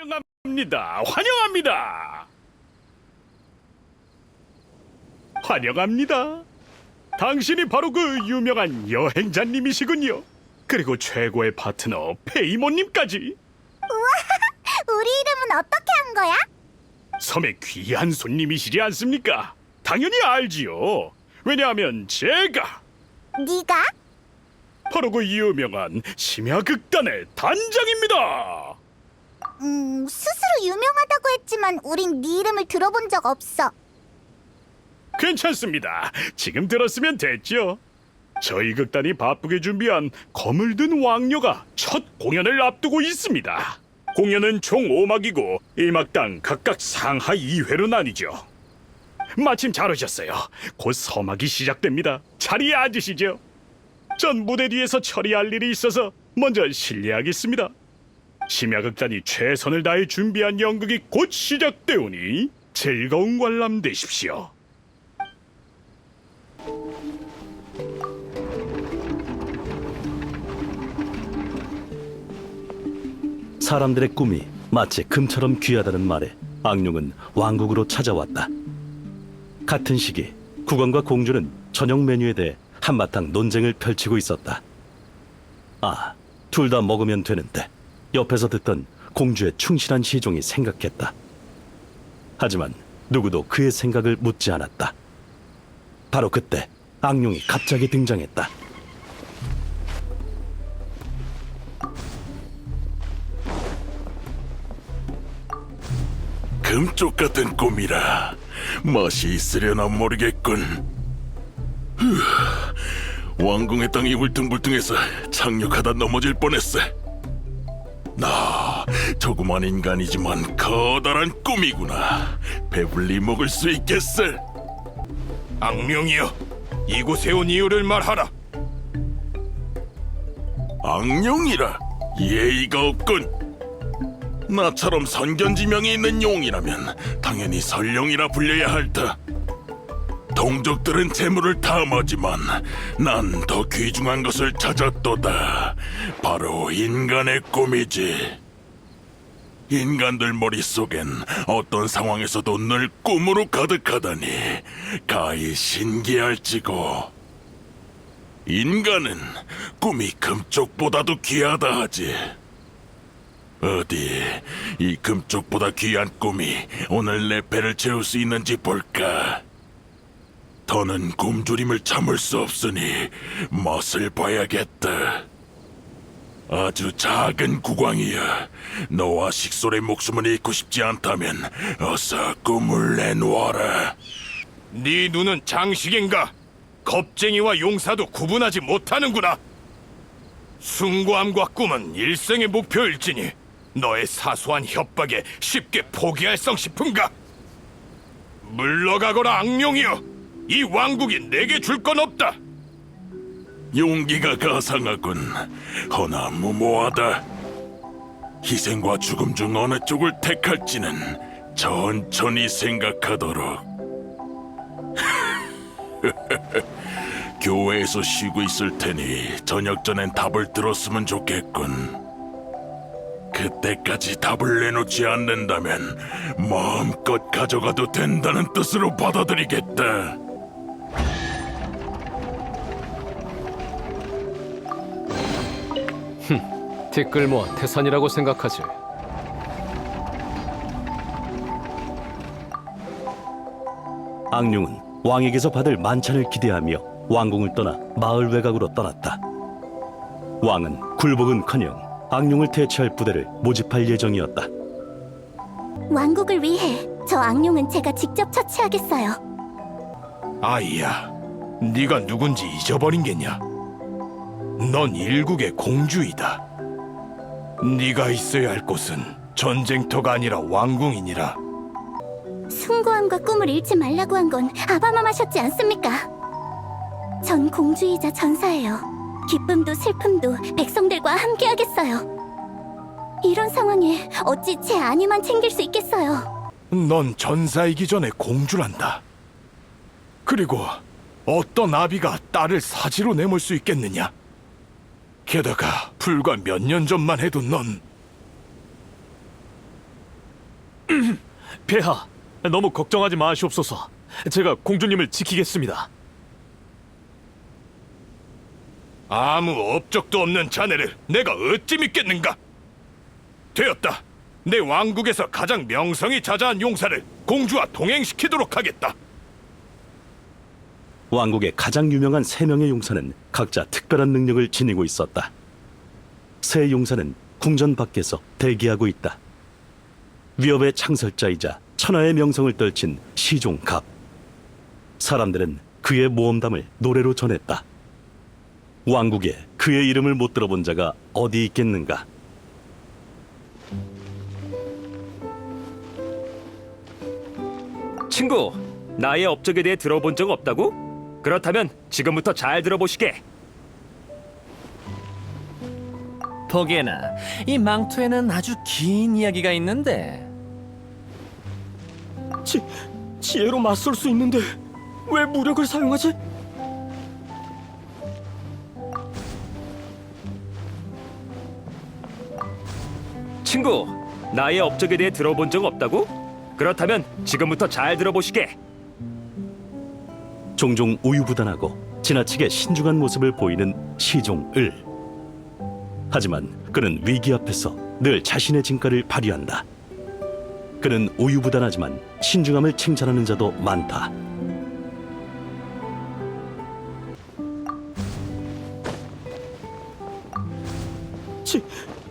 환영합니다. 환영합니다. 환영합니다. 당신이 바로 그 유명한 여행자님이시군요. 그리고 최고의 파트너 페이모님까지. 우리 이름은 어떻게 한 거야? 섬의 귀한 손님이시지 않습니까? 당연히 알지요. 왜냐하면 제가 네가? 바로 그 유명한 심야극단의 단장입니다. 스스로 유명하다고 했지만 우린 네 이름을 들어본 적 없어. 괜찮습니다. 지금 들었으면 됐죠. 저희 극단이 바쁘게 준비한 검을 든 왕녀가 첫 공연을 앞두고 있습니다. 공연은 총 5막이고 1막당 각각 상하 2회로 나뉘죠. 마침 잘 오셨어요. 곧 서막이 시작됩니다. 자리에 앉으시죠. 전 무대 뒤에서 처리할 일이 있어서 먼저 실례하겠습니다. 심야극단이 최선을 다해 준비한 연극이 곧 시작되오니 즐거운 관람 되십시오. 사람들의 꿈이 마치 금처럼 귀하다는 말에 악룡은 왕국으로 찾아왔다. 같은 시기 국왕과 공주는 저녁 메뉴에 대해 한바탕 논쟁을 펼치고 있었다. 아, 둘 다 먹으면 되는데 옆에서 듣던 공주의 충실한 시종이 생각했다. 하지만 누구도 그의 생각을 묻지 않았다. 바로 그때 악룡이 갑자기 등장했다. 금쪽 같은 꿈이라 맛이 있으려나 모르겠군. 왕궁의 땅이 울퉁불퉁해서 착륙하다 넘어질 뻔했어. 나 조그만 인간이지만 커다란 꿈이구나. 배불리 먹을 수 있겠어. 악령이여, 이곳에 온 이유를 말하라. 악령이라 예의가 없군. 나처럼 선견지명이 있는 용이라면 당연히 설령이라 불려야 할 터. 동족들은 재물을 탐하지만 난 더 귀중한 것을 찾았도다. 바로 인간의 꿈이지. 인간들 머릿속엔 어떤 상황에서도 늘 꿈으로 가득하다니 가히 신기할지고. 인간은 꿈이 금쪽보다도 귀하다 하지. 어디 이 금쪽보다 귀한 꿈이 오늘 내 배를 채울 수 있는지 볼까? 더는 굶주림을 참을 수 없으니 맛을 봐야겠다. 아주 작은 국왕이야. 너와 식솔의 목숨을 잃고 싶지 않다면 어서 꿈을 내놓아라. 네 눈은 장식인가? 겁쟁이와 용사도 구분하지 못하는구나. 숭고함과 꿈은 일생의 목표일지니 너의 사소한 협박에 쉽게 포기할성 싶은가? 물러가거라 악령이여. 이 왕국이 내게 줄 건 없다. 용기가 가상하군. 허나 무모하다. 희생과 죽음 중 어느 쪽을 택할지는 천천히 생각하도록. 교회에서 쉬고 있을 테니 저녁 전엔 답을 들었으면 좋겠군. 그때까지 답을 내놓지 않는다면 마음껏 가져가도 된다는 뜻으로 받아들이겠다. 티끌 모아 태산이라고 생각하지. 악룡은 왕에게서 받을 만찬을 기대하며 왕궁을 떠나 마을 외곽으로 떠났다. 왕은 굴복은커녕 악룡을 대체할 부대를 모집할 예정이었다. 왕국을 위해 저 악룡은 제가 직접 처치하겠어요. 아이야, 네가 누군지 잊어버린겠냐? 넌 일국의 공주이다. 네가 있어야 할 곳은 전쟁터가 아니라 왕궁이니라. 숭고함과 꿈을 잃지 말라고 한 건 아바마마셨지 않습니까? 전 공주이자 전사예요. 기쁨도 슬픔도 백성들과 함께하겠어요. 이런 상황에 어찌 제 안위만 챙길 수 있겠어요. 넌 전사이기 전에 공주란다. 그리고 어떤 아비가 딸을 사지로 내몰 수 있겠느냐? 게다가 불과 몇 년 전만 해도 넌 폐하, 너무 걱정하지 마시옵소서. 제가 공주님을 지키겠습니다. 아무 업적도 없는 자네를 내가 어찌 믿겠는가? 되었다. 내 왕국에서 가장 명성이 자자한 용사를 공주와 동행시키도록 하겠다. 왕국의 가장 유명한 세 명의 용사는 각자 특별한 능력을 지니고 있었다. 세 용사는 궁전 밖에서 대기하고 있다. 위협의 창설자이자 천하의 명성을 떨친 시종갑. 사람들은 그의 모험담을 노래로 전했다. 왕국에 그의 이름을 못 들어본 자가 어디 있겠는가? 친구, 나의 업적에 대해 들어본 적 없다고? 그렇다면 지금부터 잘 들어보시게. 보게나, 이 망토에는 아주 긴 이야기가 있는데 지혜로 맞설 수 있는데 왜 무력을 사용하지? 친구, 나의 업적에 대해 들어본 적 없다고? 그렇다면 지금부터 잘 들어보시게. 종종 우유부단하고 지나치게 신중한 모습을 보이는 시종을. 하지만 그는 위기 앞에서 늘 자신의 진가를 발휘한다. 그는 우유부단하지만 신중함을 칭찬하는 자도 많다.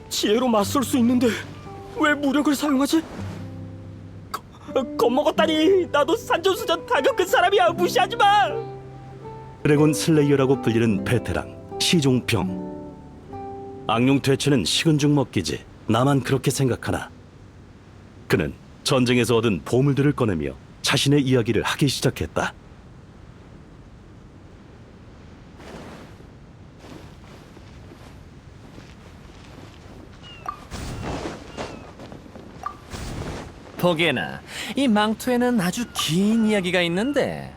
지혜로 맞설 수 있는데 왜 무력을 사용하지? 겁먹었다니. 나도 산전수전 다 겪은 사람이야. 무시하지 마. 드래곤 슬레이어라고 불리는 베테랑 시종병. 악룡 퇴치는 식은 죽 먹기지. 나만 그렇게 생각하나. 그는 전쟁에서 얻은 보물들을 꺼내며 자신의 이야기를 하기 시작했다. 보게나, 이 망토에는 아주 긴 이야기가 있는데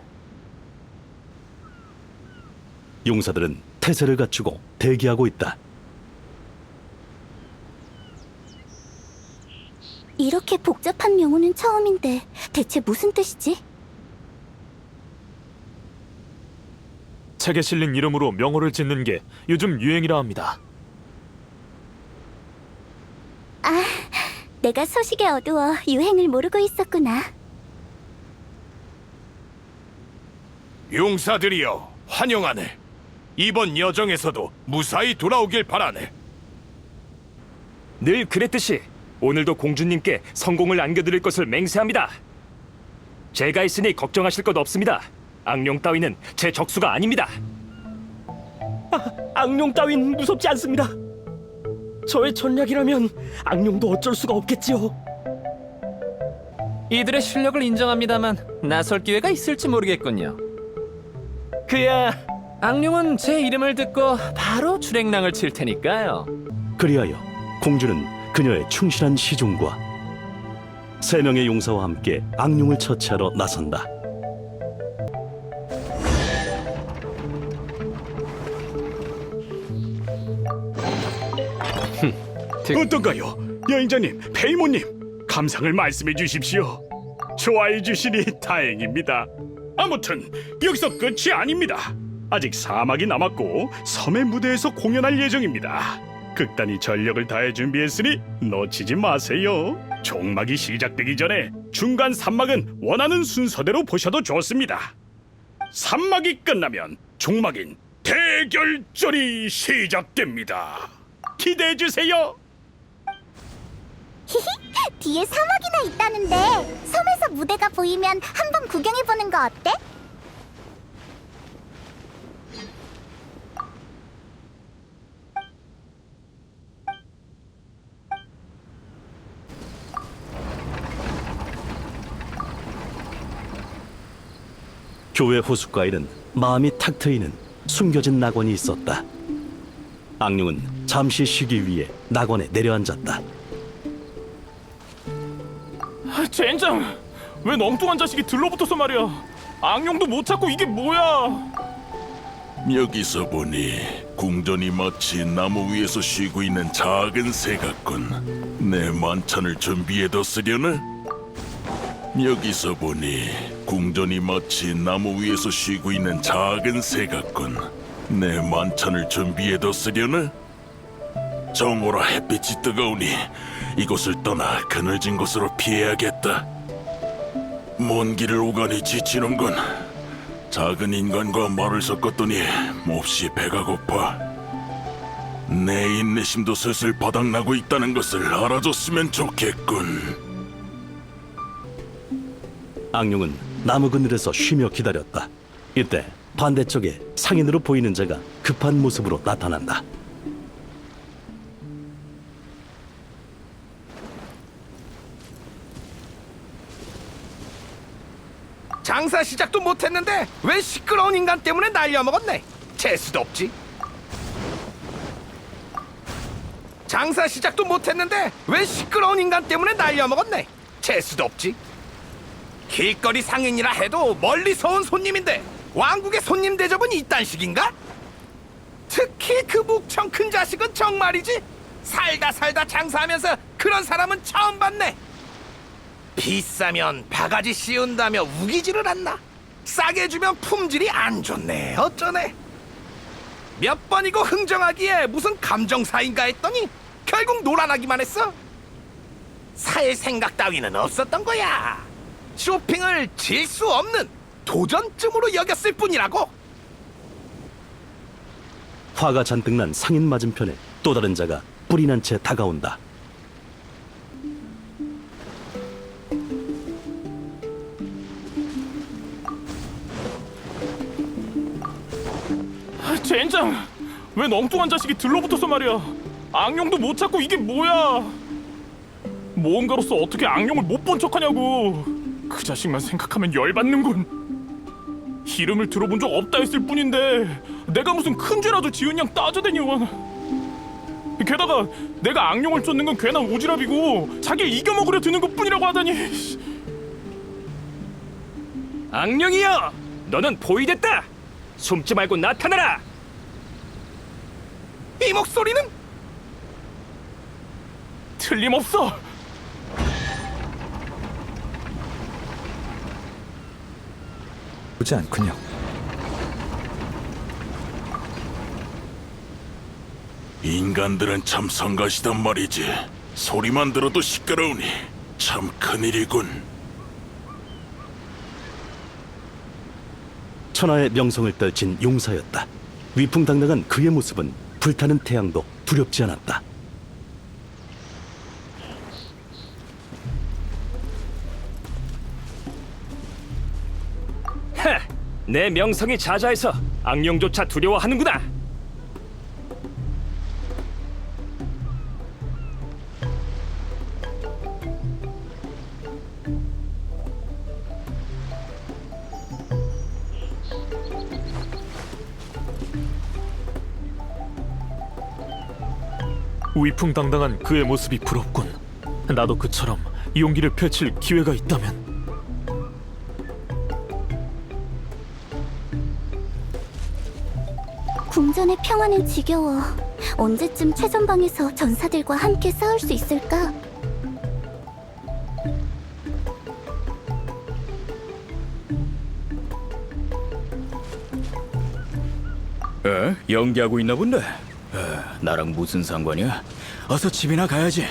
용사들은 태세를 갖추고 대기하고 있다. 이렇게 복잡한 명호는 처음인데 대체 무슨 뜻이지? 책에 실린 이름으로 명호를 짓는 게 요즘 유행이라 합니다. 내가 소식에 어두워 유행을 모르고 있었구나. 용사들이여, 환영하네. 이번 여정에서도 무사히 돌아오길 바라네. 늘 그랬듯이 오늘도 공주님께 성공을 안겨드릴 것을 맹세합니다. 제가 있으니 걱정하실 것 없습니다. 악룡 따위는 제 적수가 아닙니다. 악룡 따윈 무섭지 않습니다. 저의 전략이라면 악룡도 어쩔 수가 없겠지요. 이들의 실력을 인정합니다만 나설 기회가 있을지 모르겠군요. 그야 악룡은 제 이름을 듣고 바로 주랭랑을 칠 테니까요. 그리하여 공주는 그녀의 충실한 시종과 세 명의 용사와 함께 악룡을 처치하러 나선다. 어떤가요? 여행자님, 페이모님, 감상을 말씀해 주십시오. 좋아해 주시니 다행입니다. 아무튼 여기서 끝이 아닙니다. 아직 사막이 남았고 섬의 무대에서 공연할 예정입니다. 극단이 전력을 다해 준비했으니 놓치지 마세요. 종막이 시작되기 전에 중간 3막은 원하는 순서대로 보셔도 좋습니다. 3막이 끝나면 종막인 대결전이 시작됩니다. 기대해 주세요. 뒤에 사막이나 있다는데 섬에서 무대가 보이면 한번 구경해보는 거 어때? 교회 호숫가에는 마음이 탁 트이는 숨겨진 낙원이 있었다. 악룡은 잠시 쉬기 위해 낙원에 내려앉았다. 젠장! 왜 엉뚱한 자식이 들러붙어서 말이야. 악룡도 못 찾고 이게 뭐야. 여기서 보니 궁전이 마치 나무 위에서 쉬고 있는 작은 새 같군. 내 만찬을 준비해뒀으려나? 여기서 보니 궁전이 마치 나무 위에서 쉬고 있는 작은 새 같군. 내 만찬을 준비해뒀으려나? 정오라 햇빛이 뜨거우니 이곳을 떠나 그늘진 곳으로 피해야겠다. 먼 길을 오가니 지치는군. 작은 인간과 말을 섞었더니 몹시 배가 고파. 내 인내심도 슬슬 바닥나고 있다는 것을 알아줬으면 좋겠군. 악룡은 나무 그늘에서 쉬며 기다렸다. 이때 반대쪽에 상인으로 보이는 자가 급한 모습으로 나타난다. 장사 시작도 못했는데 왜 시끄러운 인간 때문에 날려먹었네. 재수도 없지. 장사 시작도 못했는데 왜 시끄러운 인간 때문에 날려먹었네. 재수도 없지. 길거리 상인이라 해도 멀리서 온 손님인데 왕국의 손님 대접은 이딴 식인가? 특히 그 묵청 큰 자식은 정말이지. 살다 장사하면서 그런 사람은 처음 봤네. 비싸면 바가지 씌운다며 우기지를 않나? 싸게 주면 품질이 안 좋네. 어쩌네. 몇 번이고 흥정하기에 무슨 감정사인가 했더니 결국 노란하기만 했어. 살 생각 따위는 없었던 거야. 쇼핑을 질 수 없는 도전쯤으로 여겼을 뿐이라고. 화가 잔뜩 난 상인 맞은편에 또 다른 자가 뿔이 난 채 다가온다. 젠장! 웬 엉뚱한 자식이 들러붙어서 말이야. 악령도 못 찾고 이게 뭐야? 모험가로서 어떻게 악령을 못 본 척하냐고. 그 자식만 생각하면 열받는군. 이름을 들어본 적 없다 했을 뿐인데 내가 무슨 큰 죄라도 지은 양 따져대니 와. 게다가 내가 악령을 쫓는 건 괜한 오지랖이고 자기를 이겨먹으려 드는 것뿐이라고 하다니. 악령이여, 너는 포위됐다. 숨지 말고 나타나라. 이 목소리는 틀림없어. 보지 않군요. 인간들은 참 성가시단 말이지. 소리만 들어도 시끄러우니 참 큰일이군. 천하의 명성을 떨친 용사였다. 위풍당당한 그의 모습은 불타는 태양도 두렵지 않았다. 하! 내 명성이 자자해서 악령조차 두려워하는구나. 위풍당당한 그의 모습이 부럽군. 나도 그처럼 용기를 펼칠 기회가 있다면. 궁전의 평화는 지겨워. 언제쯤 최전방에서 전사들과 함께 싸울 수 있을까? 연기하고 있나 본데. 나랑 무슨 상관이야? 어서 집이나 가야지.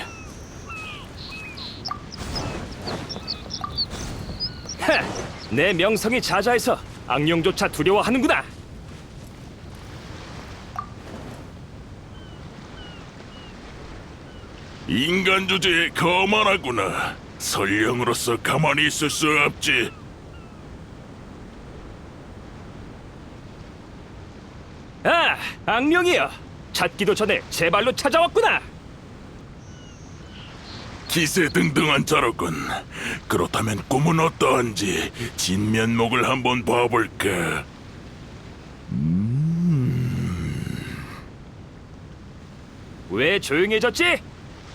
하! 내 명성이 자자해서 악령조차 두려워하는구나. 인간 주제에 거만하구나. 설령으로서 가만히 있을 수 없지. 아, 악령이여. 찾기도 전에 제 발로 찾아왔구나. 기세등등한 자로군. 그렇다면 꿈은 어떠한지 진면목을 한번 봐볼까? 왜 조용해졌지?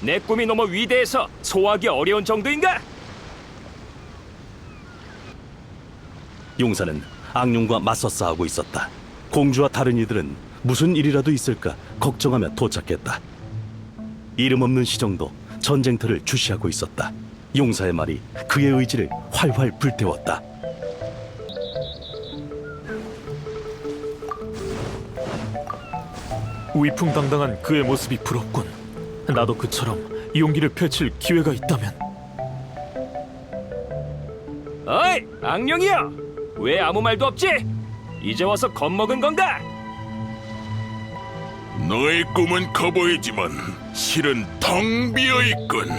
내 꿈이 너무 위대해서 소화하기 어려운 정도인가? 용사는 악룡과 맞서 싸우고 있었다. 공주와 다른 이들은 무슨 일이라도 있을까 걱정하며 도착했다. 이름 없는 시정도 전쟁터를 주시하고 있었다. 용사의 말이 그의 의지를 활활 불태웠다. 위풍당당한 그의 모습이 부럽군. 나도 그처럼 용기를 펼칠 기회가 있다면. 어이, 악령이야! 왜 아무 말도 없지? 이제 와서 겁먹은 건가? 너의 꿈은 커 보이지만 실은 텅 비어 있군.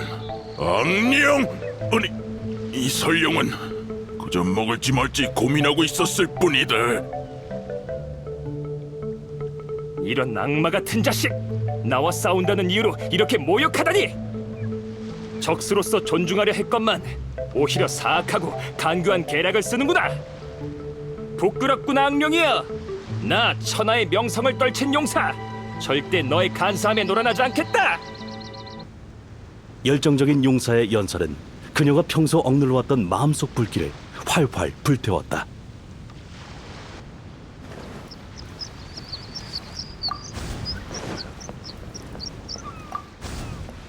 악령! 아니, 이 설령은 그저 먹을지 말지 고민하고 있었을 뿐이다. 이런 악마 같은 자식! 나와 싸운다는 이유로 이렇게 모욕하다니! 적수로서 존중하려 했건만 오히려 사악하고 간교한 계략을 쓰는구나! 부끄럽구나, 악령이야! 나 천하의 명성을 떨친 용사! 절대 너의 간사함에 놀아나지 않겠다! 열정적인 용사의 연설은 그녀가 평소 억눌러왔던 마음속 불길을 활활 불태웠다.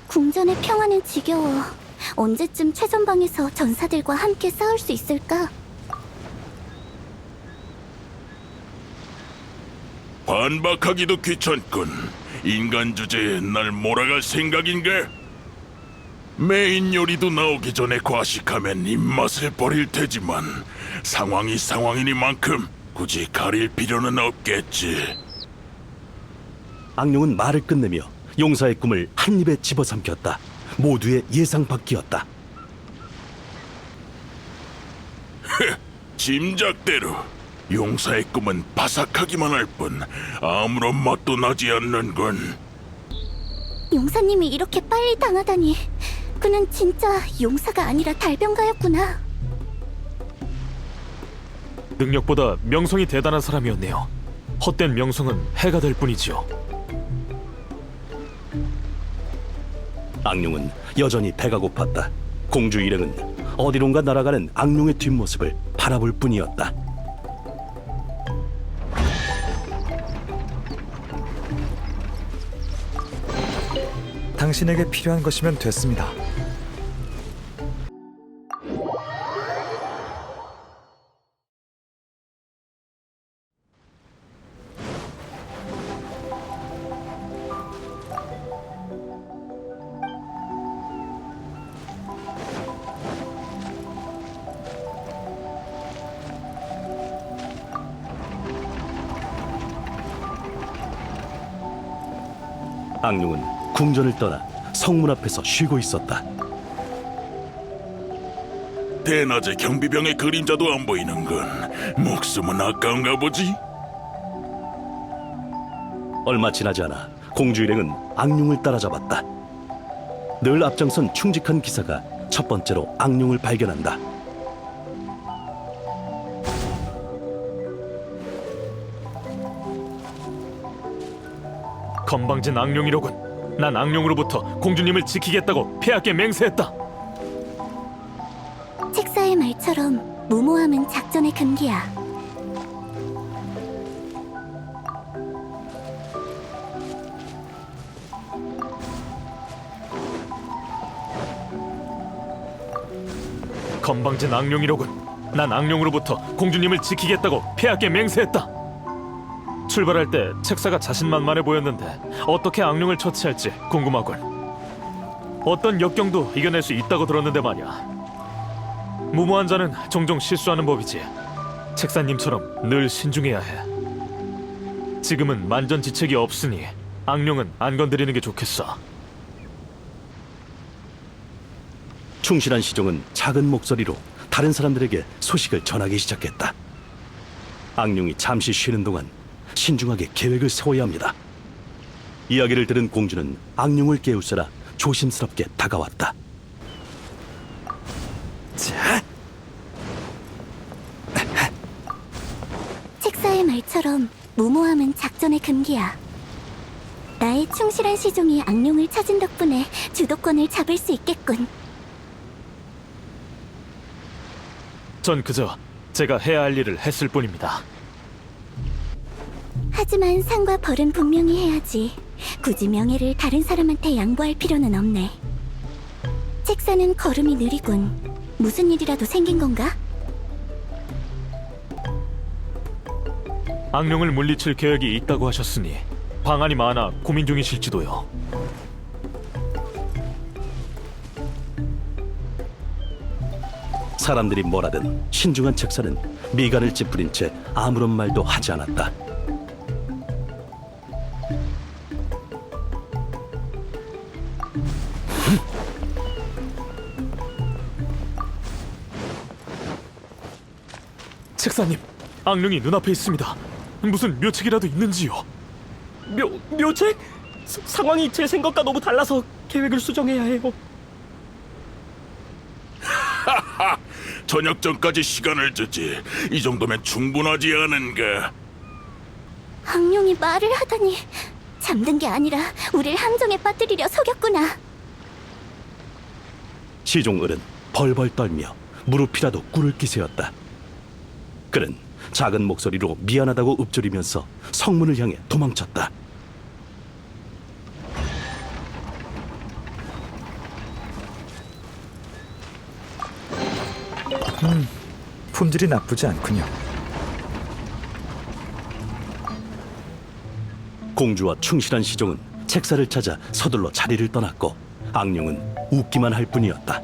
궁전의 평화는 지겨워. 언제쯤 최전방에서 전사들과 함께 싸울 수 있을까? 반박하기도 귀찮군. 인간 주제에 날 몰아갈 생각인가? 메인 요리도 나오기 전에 과식하면 입맛을 버릴 테지만 상황이 상황이니만큼 굳이 가릴 필요는 없겠지. 악령은 말을 끝내며 용사의 꿈을 한 입에 집어삼켰다. 모두의 예상 밖이었다. 짐작대로 용사의 꿈은 바삭하기만 할 뿐 아무런 맛도 나지 않는군. 용사님이 이렇게 빨리 당하다니. 그는 진짜 용사가 아니라 달변가였구나. 능력보다 명성이 대단한 사람이었네요. 헛된 명성은 해가 될 뿐이지요. 악령은 여전히 배가 고팠다. 공주 일행은 어디론가 날아가는 악령의 뒷모습을 바라볼 뿐이었다. 당신에게 필요한 것이면 됐습니다. 악령은 궁전을 떠나 성문 앞에서 쉬고 있었다. 대낮에 경비병의 그림자도 안 보이는군. 목숨은 아까운가 보지? 얼마 지나지 않아 공주 일행은 악령을 따라잡았다. 늘 앞장선 충직한 기사가 첫 번째로 악령을 발견한다. 건방진 악령이로군. 난 악령으로부터 공주님을 지키겠다고 폐하께 맹세했다. 책사의 말처럼 무모함은 작전의 금기야. 건방진 악령이로군. 난 악령으로부터 공주님을 지키겠다고 폐하께 맹세했다. 출발할 때 책사가 자신만만해 보였는데 어떻게 악령을 처치할지 궁금하군. 어떤 역경도 이겨낼 수 있다고 들었는데 말이야. 무모한 자는 종종 실수하는 법이지. 책사님처럼 늘 신중해야 해. 지금은 만전지책이 없으니 악령은 안 건드리는 게 좋겠어. 충실한 시종은 작은 목소리로 다른 사람들에게 소식을 전하기 시작했다. 악령이 잠시 쉬는 동안 신중하게 계획을 세워야 합니다. 이야기를 들은 공주는 악령을 깨우쳐라 조심스럽게 다가왔다. 자, 책사의 말처럼 무모함은 작전의 금기야. 나의 충실한 시종이 악령을 찾은 덕분에 주도권을 잡을 수 있겠군. 전 그저 제가 해야 할 일을 했을 뿐입니다. 하지만 상과 벌은 분명히 해야지. 굳이 명예를 다른 사람한테 양보할 필요는 없네. 책사는 걸음이 느리군. 무슨 일이라도 생긴 건가? 악령을 물리칠 계획이 있다고 하셨으니 방안이 많아 고민 중이실지도요. 사람들이 뭐라든 신중한 책사는 미간을 찌푸린 채 아무런 말도 하지 않았다. 책사님, 악령이 눈앞에 있습니다. 무슨 묘책이라도 있는지요? 묘책? 상황이 제 생각과 너무 달라서 계획을 수정해야 해요. 저녁 전까지 시간을 주지. 이 정도면 충분하지 않은가? 악령이 말을 하다니. 잠든 게 아니라 우릴 함정에 빠뜨리려 속였구나. 시종을은 벌벌 떨며 무릎이라도 꿇을 기세였다. 그는 작은 목소리로 미안하다고 읊조리면서 성문을 향해 도망쳤다. 품질이 나쁘지 않군요. 공주와 충실한 시종은 책사를 찾아 서둘러 자리를 떠났고 악령은 웃기만 할 뿐이었다.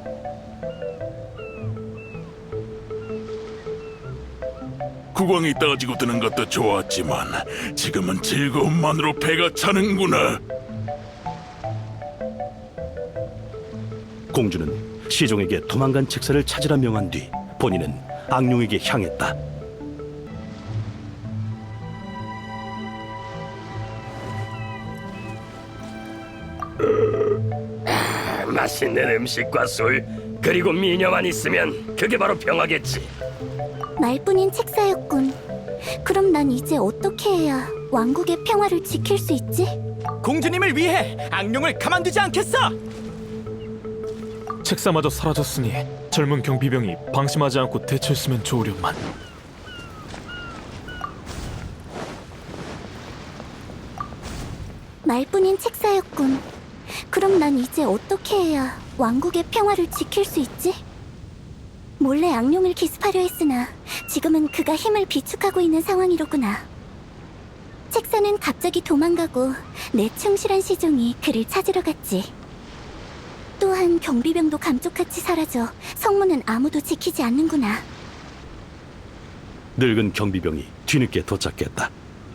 국왕이 따지고 드는 것도 좋았지만 지금은 즐거움만으로 배가 차는구나. 공주는 시종에게 도망간 책사를 찾으라 명한 뒤 본인은 악령에게 향했다. 맛있는 음식과 술 그리고 미녀만 있으면 그게 바로 병하겠지. 말뿐인 책사였군. 그럼 난 이제 어떻게 해야 왕국의 평화를 지킬 수 있지? 공주님을 위해 악령을 가만두지 않겠어! 책사마저 사라졌으니 젊은 경비병이 방심하지 않고 대처했으면 좋으련만. 말뿐인 책사였군. 그럼 난 이제 어떻게 해야 왕국의 평화를 지킬 수 있지? 몰래 악령을 기습하려 했으나 지금은 그가 힘을 비축하고 있는 상황이로구나. 책사는 갑자기 도망가고 내 충실한 시종이 그를 찾으러 갔지. 또한 경비병도 감쪽같이 사라져 성문은 아무도 지키지 않는구나. 늙은 경비병이 뒤늦게 도착했다.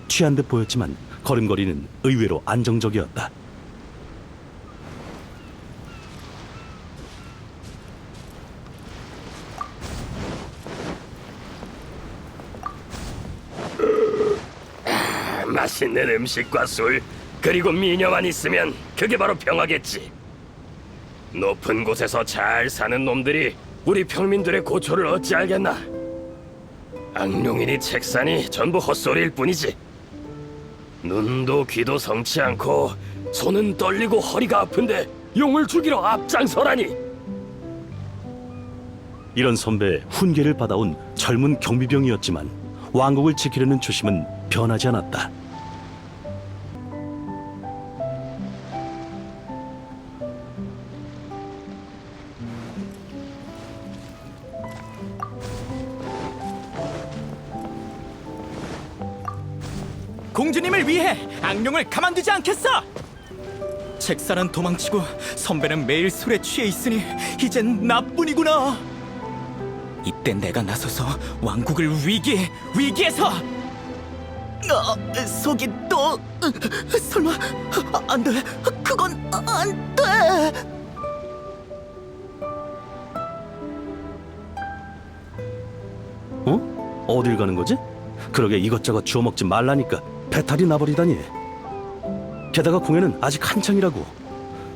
취한 듯 보였지만 걸음걸이는 의외로 안정적이었다. 맛있는 음식과 술 그리고 미녀만 있으면 그게 바로 병하겠지. 높은 곳에서 잘 사는 놈들이 우리 평민들의 고초를 어찌 알겠나. 악령이니 책사니 전부 헛소리일 뿐이지. 눈도 귀도 성치 않고 손은 떨리고 허리가 아픈데 용을 죽이러 앞장서라니. 이런 선배의 훈계를 받아온 젊은 경비병이었지만 왕국을 지키려는 초심은 변하지 않았다. 공주님을 위해 악령을 가만두지 않겠어! 책사는 도망치고 선배는 매일 술에 취해 있으니 이젠 나뿐이구나. 이때 내가 나서서 왕국을 위기에서 속이 또 설마 안 돼. 그건 안 돼. 어? 어딜 가는 거지? 그러게 이것저것 주워 먹지 말라니까 배탈이 나버리다니. 게다가 공연은 아직 한창이라고.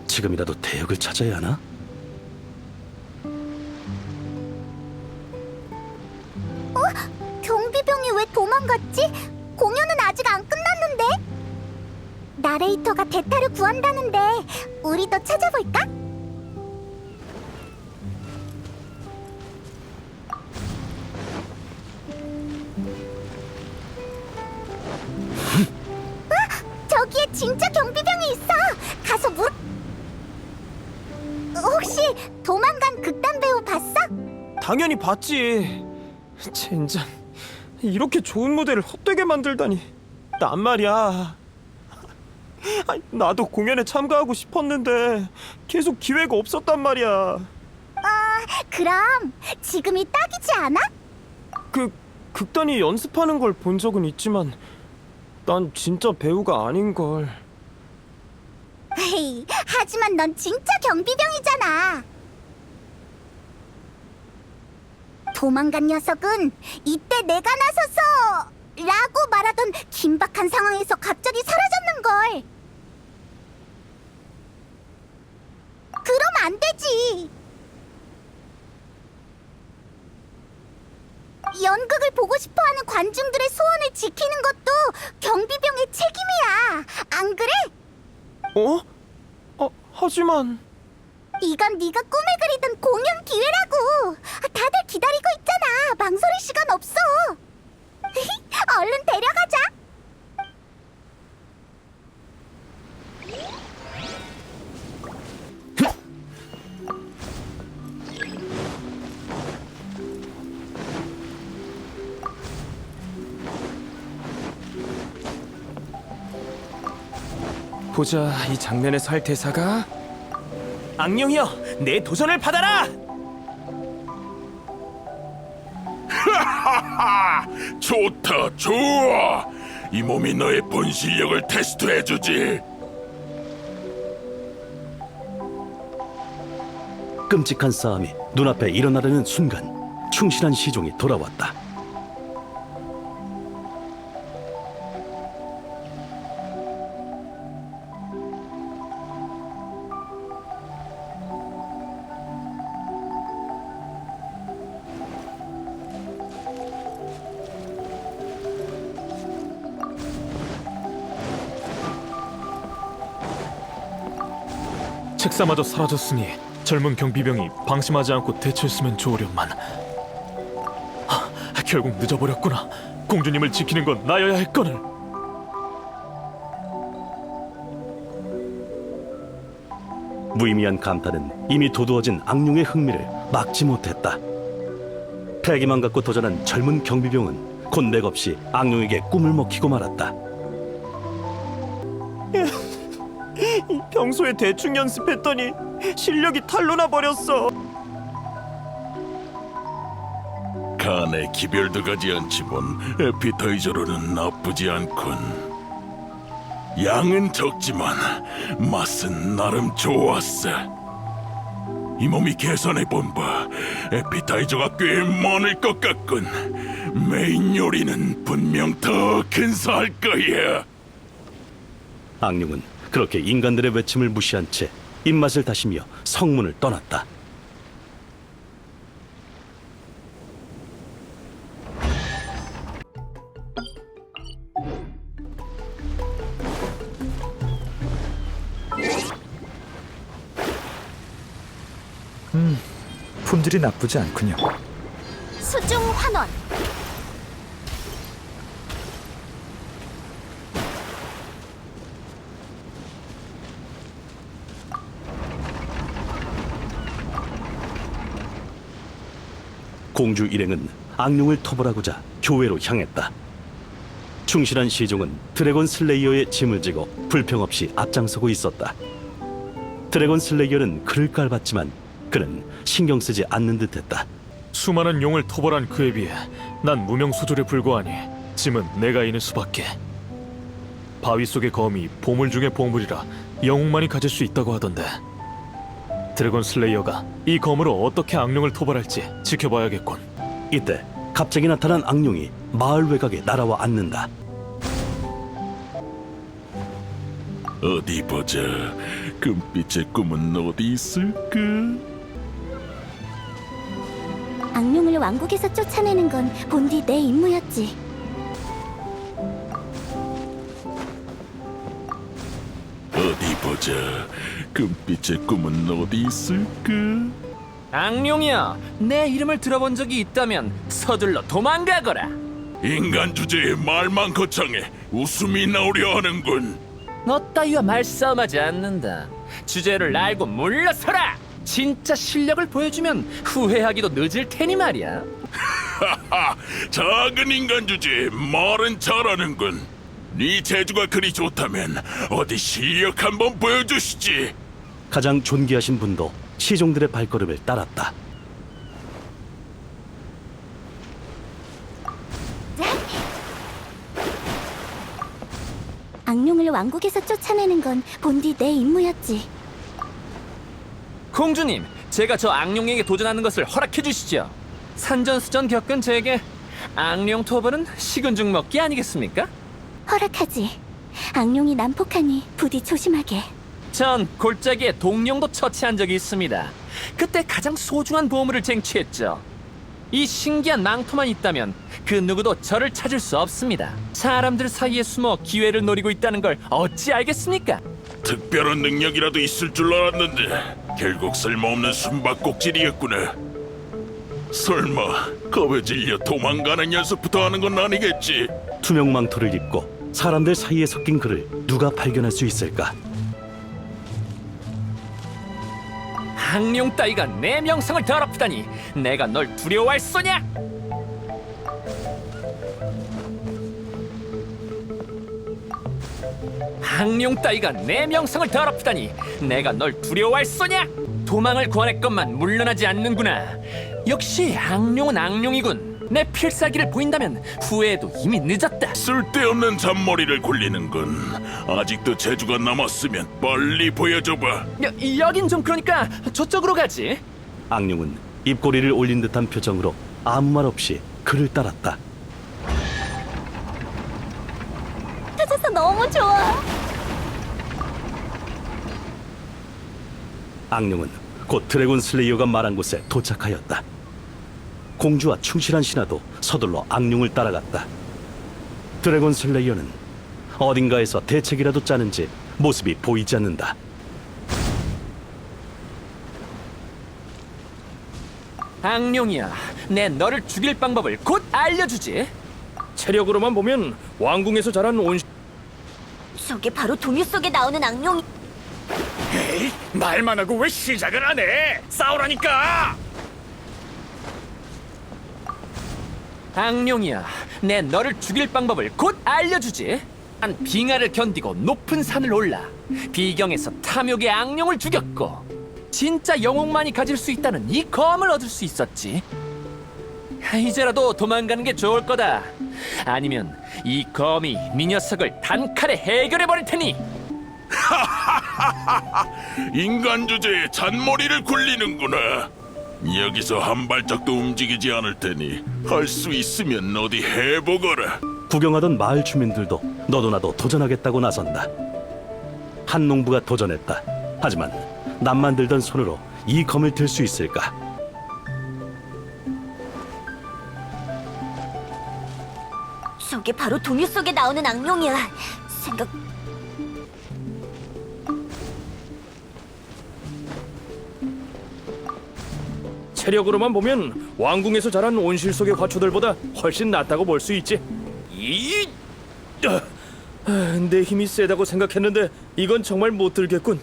지금이라도 대역을 찾아야 하나? 경비병이 왜 도망갔지? 공연은 아직 안 끝났는데? 나레이터가 대타를 구한다는데 우리도 찾아볼까? 저기에 진짜 경비병이 있어. 가서 혹시 당연히 봤지. 젠장, 이렇게 좋은 무대를 헛되게 만들다니. 난 말이야, 아니, 나도 공연에 참가하고 싶었는데 계속 기회가 없었단 말이야. 그럼 지금이 딱이지 않아? 극단이 연습하는 걸 본 적은 있지만 난 진짜 배우가 아닌걸. 헤이, 하지만 넌 진짜 경비병이잖아. 도망간 녀석은 이때 내가 나서서 라고 말하던 긴박한 상황에서 갑자기 사라졌는걸. 그럼 안 되지. 연극을 보고 싶어하는 관중들의 소원을 지키는 것도 경비병의 책임이야. 안 그래? 하지만 이건 네가 꿈을 그리던 공연 기회라고. 다들 기다리고 있잖아. 망설일 시간 없어. 얼른 데려가자. 보자, 이 장면에서 할 대사가 악령이여, 내 도전을 받아라! 좋다, 좋아. 이 몸이 너의 본 실력을 테스트해주지. 끔찍한 싸움이 눈앞에 일어나려는 순간 충실한 시종이 돌아왔다. 책사마저 사라졌으니 젊은 경비병이 방심하지 않고 대처했으면 좋으련만. 결국 늦어버렸구나. 공주님을 지키는 건 나여야 했거늘. 무의미한 감탄은 이미 도두어진 악령의 흥미를 막지 못했다. 패기만 갖고 도전한 젊은 경비병은 곧 맥없이 악령에게 꿈을 먹히고 말았다. 평소에 대충 연습했더니 실력이 탄로나 버렸어. 간에 기별도 가지 않지만 에피타이저로는 나쁘지 않군. 양은 적지만 맛은 나름 좋았어. 이 몸이 계산해본 바 에피타이저가 꽤 많을 것 같군. 메인 요리는 분명 더 근사할 거야. 악령은 그렇게 인간들의 외침을 무시한 채 입맛을 다시며 성문을 떠났다. 품질이 나쁘지 않군요. 수중 환원. 공주 일행은 악령을 토벌하고자 교회로 향했다. 충실한 시종은 드래곤 슬레이어의 짐을 지고 불평 없이 앞장서고 있었다. 드래곤 슬레이어는 그를 깔봤지만 그는 신경 쓰지 않는 듯했다. 수많은 용을 토벌한 그에 비해 난 무명 수졸에 불과하니 짐은 내가 인을 수밖에. 바위 속의 검이 보물 중의 보물이라 영웅만이 가질 수 있다고 하던데, 드래곤 슬레이어가 이 검으로 어떻게 악령을 토벌할지 지켜봐야겠군. 이때 갑자기 나타난 악령이 마을 외곽에 날아와 앉는다. 어디 보자. 금빛의 꿈은 어디 있을까? 악령을 왕국에서 쫓아내는 건 본디 내 임무였지. 어디 보자. 금빛의 꿈은 어디 있을까? 악령이여, 내 이름을 들어본 적이 있다면 서둘러 도망가거라. 인간 주제에 말만 거창해 웃음이 나오려 하는군. 너 따위와 말싸움하지 않는다. 주제를 알고 물러서라. 진짜 실력을 보여주면 후회하기도 늦을 테니 말이야. 하하, 작은 인간 주제 말은 잘하는군. 네 재주가 그리 좋다면 어디 실력 한번 보여주시지. 가장 존귀하신 분도 시종들의 발걸음을 따랐다. 악룡을 왕국에서 쫓아내는 건 본디 내 임무였지. 공주님, 제가 저 악룡에게 도전하는 것을 허락해 주시죠. 산전수전 겪은 제게 악룡 토벌은 식은 죽 먹기 아니겠습니까? 허락하지. 악룡이 난폭하니 부디 조심하게. 전 골짜기에 동룡도 처치한 적이 있습니다. 그때 가장 소중한 보물을 쟁취했죠. 이 신기한 망토만 있다면 그 누구도 저를 찾을 수 없습니다. 사람들 사이에 숨어 기회를 노리고 있다는 걸 어찌 알겠습니까? 특별한 능력이라도 있을 줄 알았는데 결국 쓸모없는 숨바꼭질이었구나. 설마 겁에 질려 도망가는 연습부터 하는 건 아니겠지? 투명 망토를 입고 사람들 사이에 섞인 그를 누가 발견할 수 있을까? 악룡 따위가 내 명성을 더럽히다니 내가 널 두려워할 소냐? 악룡 따위가 내 명성을 더럽히다니 내가 널 두려워할 소냐? 도망을 권했건만 물러나지 않는구나. 역시 악룡은 악룡이군. 내 필살기를 보인다면 후회해도 이미 늦었다. 쓸데없는 잔머리를 굴리는군. 아직도 재주가 남았으면 빨리 보여줘봐. 여긴 좀 그러니까 저쪽으로 가지. 악룡은 입꼬리를 올린 듯한 표정으로 아무 말 없이 그를 따랐다. 찾아서 너무 좋아. 악룡은 곧 드래곤 슬레이어가 말한 곳에 도착하였다. 공주와 충실한 신하도 서둘러 악룡을 따라갔다. 드래곤 슬레이어는 어딘가에서 대책이라도 짜는지 모습이 보이지 않는다. 악룡이야, 내 너를 죽일 방법을 곧 알려주지. 체력으로만 보면 왕궁에서 자란 온 저게 바로 동요 속에 나오는 악룡. 말만 하고 왜 시작을 안 해? 싸우라니까! 악룡이야, 내 너를 죽일 방법을 곧 알려주지. 난 빙하를 견디고 높은 산을 올라 비경에서 탐욕의 악룡을 죽였고 진짜 영웅만이 가질 수 있다는 이 검을 얻을 수 있었지. 이제라도 도망가는 게 좋을 거다. 아니면 이 검이 네 녀석을 단칼에 해결해버릴 테니. 인간 주제에 잔머리를 굴리는구나. 여기서 한 발짝도 움직이지 않을 테니 할 수 있으면 어디 해보거라. 구경하던 마을 주민들도 너도 나도 도전하겠다고 나선다. 한 농부가 도전했다. 하지만 남만 들던 손으로 이 검을 들 수 있을까? 저게 바로 동요 속에 나오는 악룡이야. 생각. 체력으로만 보면 왕궁에서 자란 온실 속의 화초들보다 훨씬 낫다고 볼 수 있지. 내 힘이 세다고 생각했는데 이건 정말 못 들겠군.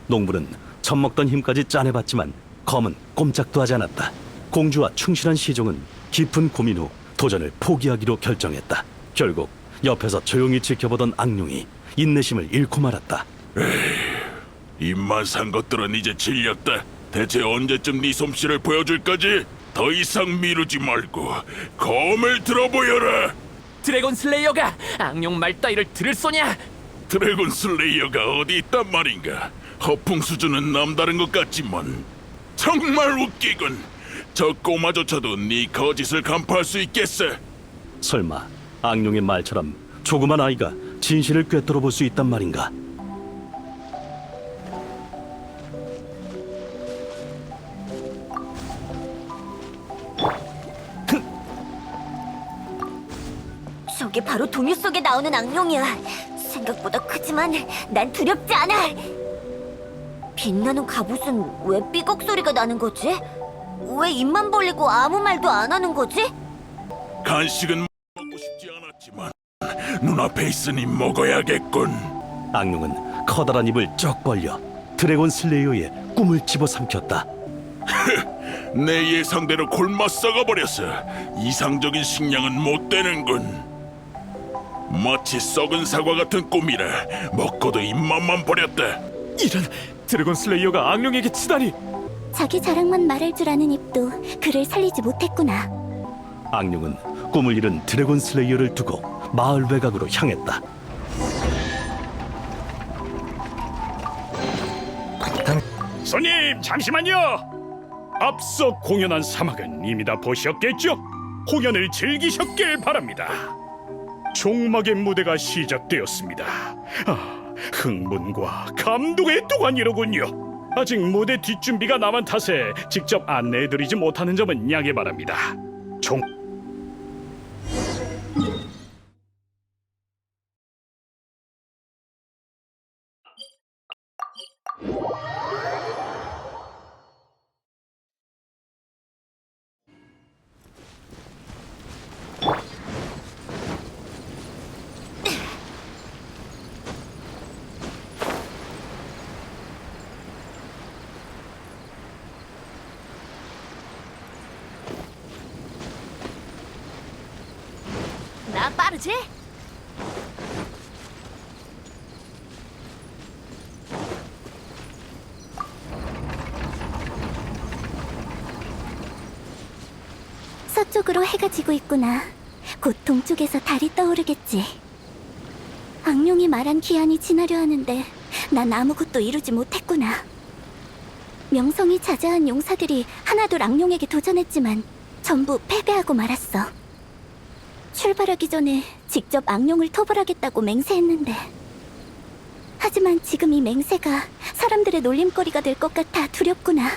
농부는 젖먹던 힘까지 짜내봤지만 검은 꼼짝도 하지 않았다. 공주와 충실한 시종은 깊은 고민 후 도전을 포기하기로 결정했다. 결국 옆에서 조용히 지켜보던 악룡이 인내심을 잃고 말았다. 입만 산 것들은 이제 질렸다. 대체 언제쯤 네 솜씨를 보여줄 거지? 더 이상 미루지 말고 검을 들어보여라. 드래곤 슬레이어가 악룡 말 따위를 들을 소냐? 드래곤 슬레이어가 어디 있단 말인가? 허풍 수준은 남다른 것 같지만 정말 웃기군. 저 꼬마조차도 네 거짓을 간파할 수 있겠어? 설마 악룡의 말처럼 조그만 아이가 진실을 꿰뚫어 볼 수 있단 말인가? 저게 바로 동요 속에 나오는 악룡이야. 생각보다 크지만 난 두렵지 않아. 빛나는 갑옷은 왜 삐걱 소리가 나는 거지? 왜 입만 벌리고 아무 말도 안 하는 거지? 간식은 먹고 싶지 않았지만 눈앞에 있으니 먹어야겠군. 악룡은 커다란 입을 쩍 벌려 드래곤 슬레이어의 꿈을 집어삼켰다. 내 예상대로 골마 썩어버렸어. 이상적인 식량은 못 되는군. 마치 썩은 사과 같은 꿈이라 먹고도 입맛만 버렸다. 이런, 드래곤 슬레이어가 악령에게 치다니. 자기 자랑만 말할 줄 아는 입도 그를 살리지 못했구나. 악령은 꿈을 잃은 드래곤 슬레이어를 두고 마을 외곽으로 향했다. 손님, 잠시만요. 앞서 공연한 사막은 이미 다 보셨겠죠? 공연을 즐기셨길 바랍니다. 종막의 무대가 시작되었습니다. 흥분과 감동의 동안이로군요. 아직 무대 뒷준비가 남은 탓에 직접 안내해드리지 못하는 점은 양해 바랍니다. 나 빠르지? 서쪽으로 해가 지고 있구나. 곧 동쪽에서 달이 떠오르겠지. 악령이 말한 기한이 지나려 하는데 난 아무것도 이루지 못했구나. 명성이 자자한 용사들이 하나둘 악령에게 도전했지만 전부 패배하고 말았어. 출발하기 전에 직접 악령을 토벌하겠다고 맹세했는데, 하지만 지금 이 맹세가 사람들의 놀림거리가 될 것 같아 두렵구나.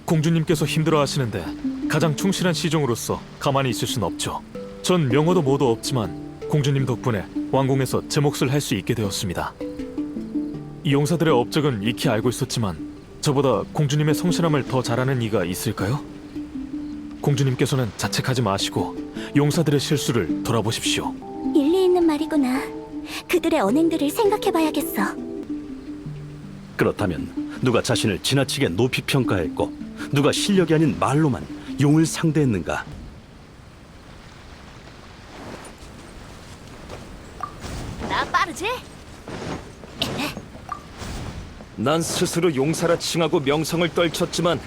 공주님께서 힘들어하시는데 가장 충실한 시종으로서 가만히 있을 순 없죠. 전 명어도 뭐도 없지만 공주님 덕분에 왕궁에서 제 몫을 할 수 있게 되었습니다. 이 용사들의 업적은 익히 알고 있었지만 저보다 공주님의 성실함을 더 잘하는 이가 있을까요? 공주님께서는 자책하지 마시고 용사들의 실수를 돌아보십시오. 일리 있는 말이구나. 그들의 언행들을 생각해봐야겠어. 그렇다면 누가 자신을 지나치게 높이 평가했고 누가 실력이 아닌 말로만 용을 상대했는가? 나 빠르지? 난 스스로 용사라 칭하고 명성을 떨쳤지만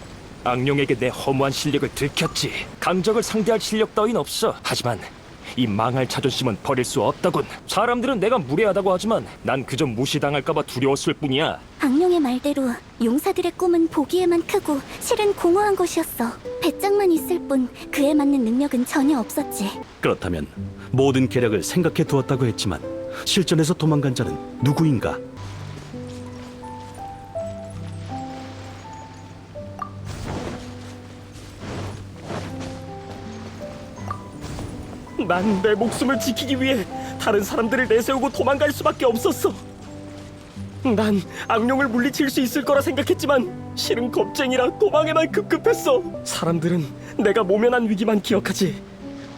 악령에게 내 허무한 실력을 들켰지. 강적을 상대할 실력 따윈 없어. 하지만 이 망할 자존심은 버릴 수 없다군. 사람들은 내가 무례하다고 하지만 난 그저 무시당할까봐 두려웠을 뿐이야. 악령의 말대로 용사들의 꿈은 보기에만 크고 실은 공허한 것이었어. 배짱만 있을 뿐 그에 맞는 능력은 전혀 없었지. 그렇다면 모든 계략을 생각해 두었다고 했지만 실전에서 도망간 자는 누구인가? 난 내 목숨을 지키기 위해 다른 사람들을 내세우고 도망갈 수밖에 없었어. 난 악령을 물리칠 수 있을 거라 생각했지만 실은 겁쟁이라 도망에만 급급했어. 사람들은 내가 모면한 위기만 기억하지.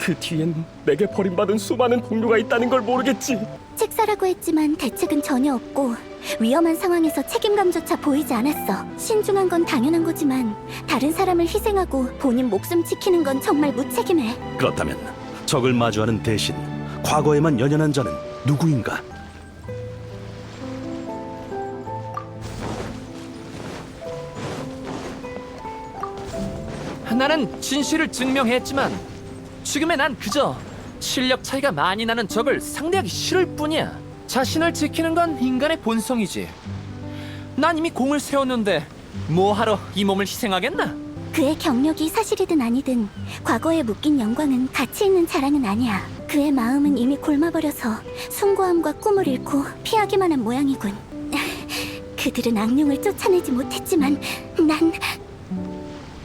그 뒤엔 내게 버림받은 수많은 동료가 있다는 걸 모르겠지. 책사라고 했지만 대책은 전혀 없고 위험한 상황에서 책임감조차 보이지 않았어. 신중한 건 당연한 거지만 다른 사람을 희생하고 본인 목숨 지키는 건 정말 무책임해. 그렇다면 적을 마주하는 대신 과거에만 연연한 자는 누구인가? 나는 진실을 증명했지만 지금의 난 그저 실력 차이가 많이 나는 적을 상대하기 싫을 뿐이야. 자신을 지키는 건 인간의 본성이지. 난 이미 공을 세웠는데 뭐하러 이 몸을 희생하겠나? 그의 경력이 사실이든 아니든 과거에 묶인 영광은 가치 있는 자랑은 아니야. 그의 마음은 이미 골마버려서 숭고함과 꿈을 잃고 피하기만 한 모양이군. 그들은 악령을 쫓아내지 못했지만 난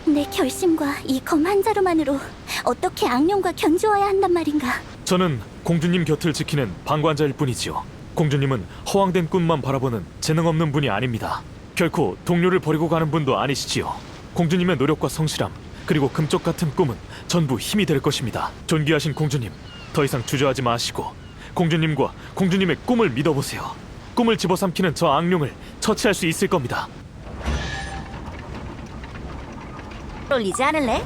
내 결심과 이 검 한 자루만으로 어떻게 악령과 견주어야 한단 말인가. 저는 공주님 곁을 지키는 방관자일 뿐이지요. 공주님은 허황된 꿈만 바라보는 재능 없는 분이 아닙니다. 결코 동료를 버리고 가는 분도 아니시지요. 공주님의 노력과 성실함 그리고 금쪽 같은 꿈은 전부 힘이 될 것입니다. 존귀하신 공주님, 더 이상 주저하지 마시고 공주님과 공주님의 꿈을 믿어보세요. 꿈을 집어삼키는 저 악룡을 처치할 수 있을 겁니다. 올리지 않을래?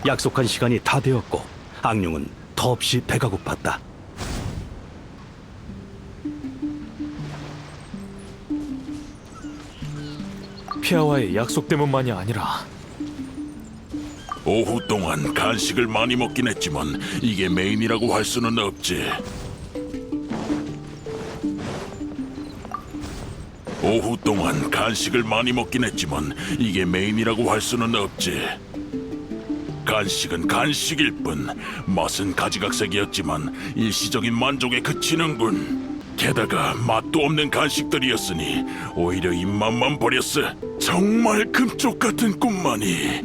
약속한 시간이 다 되었고 악룡은 더없이 배가 고팠다. 피아와의 약속 때문만이 아니라 오후 동안 간식을 많이 먹긴 했지만 이게 메인이라고 할 수는 없지. 오후 동안 간식을 많이 먹긴 했지만 이게 메인이라고 할 수는 없지. 간식은 간식일 뿐 맛은 가지각색이었지만 일시적인 만족에 그치는군. 게다가 맛도 없는 간식들이었으니 오히려 입맛만 버렸어. 정말 금쪽 같은 꿈만이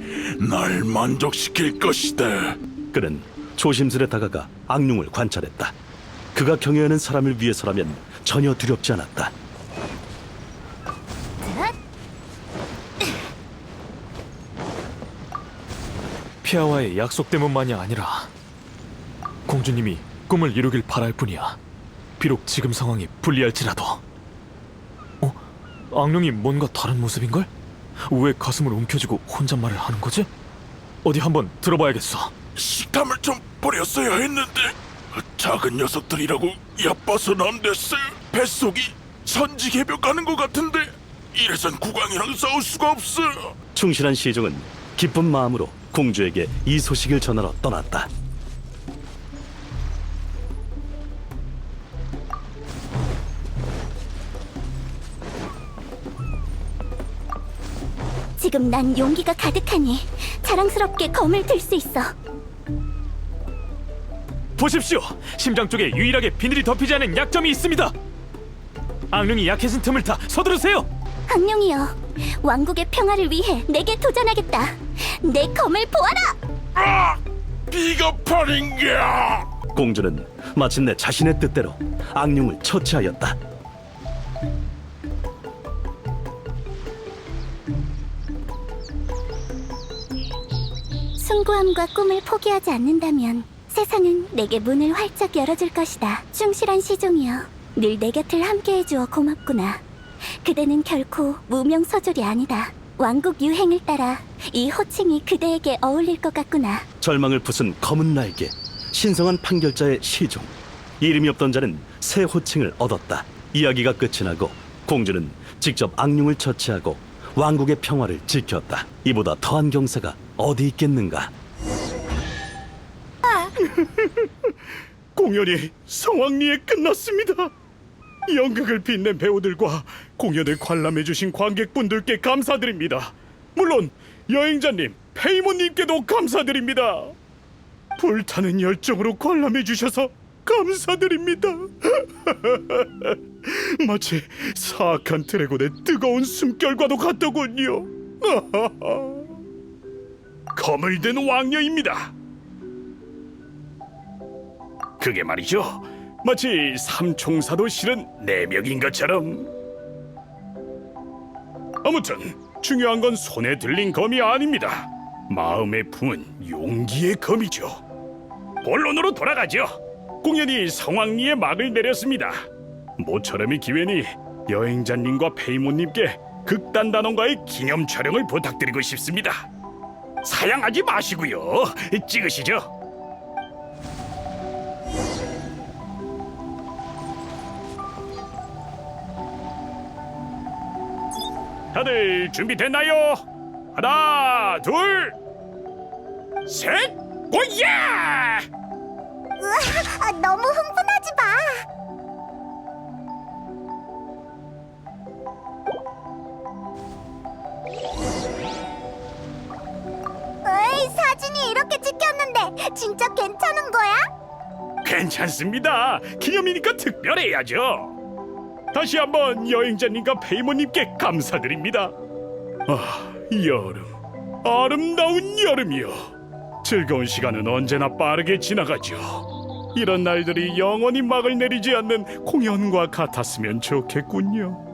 날 만족시킬 것이다. 그는 조심스레 다가가 악룡을 관찰했다. 그가 경외하는 사람을 위해서라면 전혀 두렵지 않았다. 피아와의 약속 때문만이 아니라 공주님이 꿈을 이루길 바랄 뿐이야. 비록 지금 상황이 불리할지라도. 악령이 뭔가 다른 모습인걸? 왜 가슴을 움켜쥐고 혼잣말을 하는 거지? 어디 한번 들어봐야겠어. 식탐을 좀 버렸어야 했는데 작은 녀석들이라고 얕봐선 안 됐어. 뱃속이 선지개벽 가는 것 같은데 이래선 국왕이랑 싸울 수가 없어. 충실한 시종은 기쁜 마음으로 공주에게 이 소식을 전하러 떠났다. 지금 난 용기가 가득하니 자랑스럽게 검을 들 수 있어. 보십시오! 심장 쪽에 유일하게 비늘이 덮이지 않은 약점이 있습니다! 악령이 약해진 틈을 타 서두르세요! 악령이여, 왕국의 평화를 위해 내게 도전하겠다. 내 검을 보아라! 비겁한인가! 공주는 마침내 자신의 뜻대로 악령을 처치하였다. 숭고함과 꿈을 포기하지 않는다면 세상은 내게 문을 활짝 열어줄 것이다. 충실한 시종이여, 늘 내 곁을 함께해주어 고맙구나. 그대는 결코 무명서졸이 아니다. 왕국 유행을 따라 이 호칭이 그대에게 어울릴 것 같구나. 절망을 부순 검은 날개, 신성한 판결자의 시종. 이름이 없던 자는 새 호칭을 얻었다. 이야기가 끝이 나고 공주는 직접 악령을 처치하고 왕국의 평화를 지켰다. 이보다 더한 경사가 어디 있겠는가. 공연이 성황리에 끝났습니다. 연극을 빛낸 배우들과 공연을 관람해주신 관객분들께 감사드립니다. 물론 여행자님, 페이몬님께도 감사드립니다. 불타는 열정으로 관람해주셔서 감사드립니다. 마치 사악한 드래곤의 뜨거운 숨결과도 같더군요. 검을 든 왕녀입니다. 그게 말이죠, 마치 삼총사도 실은 내명인 것처럼. 아무튼 중요한 건 손에 들린 검이 아닙니다. 마음에 품은 용기의 검이죠. 본론으로 돌아가죠. 공연이 성황리에 막을 내렸습니다. 모처럼의 기회니 여행자님과 페이몬님께 극단단원과의 기념 촬영을 부탁드리고 싶습니다. 사양하지 마시고요, 찍으시죠. 다들 준비됐나요? 하나, 둘, 셋, 오야! 우와, 너무 흥분하지 마. 에이, 사진이 이렇게 찍혔는데 진짜 괜찮은 거야? 괜찮습니다. 기념이니까 특별해야죠. 다시 한번 여행자님과 페이모님께 감사드립니다. 아, 여름, 아름다운 여름이요. 즐거운 시간은 언제나 빠르게 지나가죠. 이런 날들이 영원히 막을 내리지 않는 공연과 같았으면 좋겠군요.